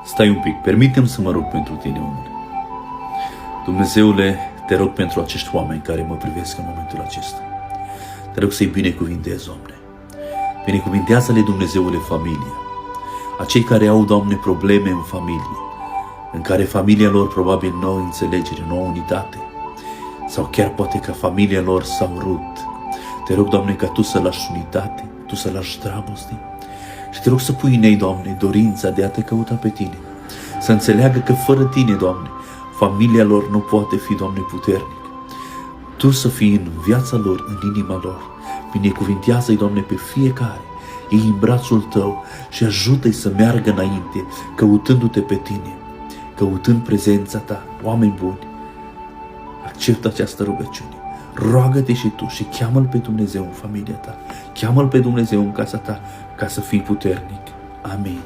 Stai un pic, permite-mi să mă rog pentru tine, omule. Dumnezeule, te rog pentru acești oameni care mă privesc în momentul acesta. Te rog să-i binecuvintezi, Doamne. Binecuvintează-le, Dumnezeule, familia. Acei care au, Doamne, probleme în familie, în care familia lor probabil nu au înțelegere, nu au unitate, sau chiar poate că familia lor s-au rupt. Te rog, Doamne, ca Tu să lași unitate, Tu să lași dragoste și te rog să pui în ei, Doamne, dorința de a Te căuta pe Tine, să înțeleagă că fără Tine, Doamne, familia lor nu poate fi, Doamne, puternic. Tu să fii în viața lor, în inima lor. Binecuvintează-i, Doamne, pe fiecare, ei în brațul Tău și ajută-i să meargă înainte, căutându-Te pe Tine, căutând prezența Ta. Oameni buni, acceptă această rugăciune. Roagă-te și tu și cheamă-L pe Dumnezeu în familia ta. Cheamă-L pe Dumnezeu în casa ta ca să fii puternic. Amin.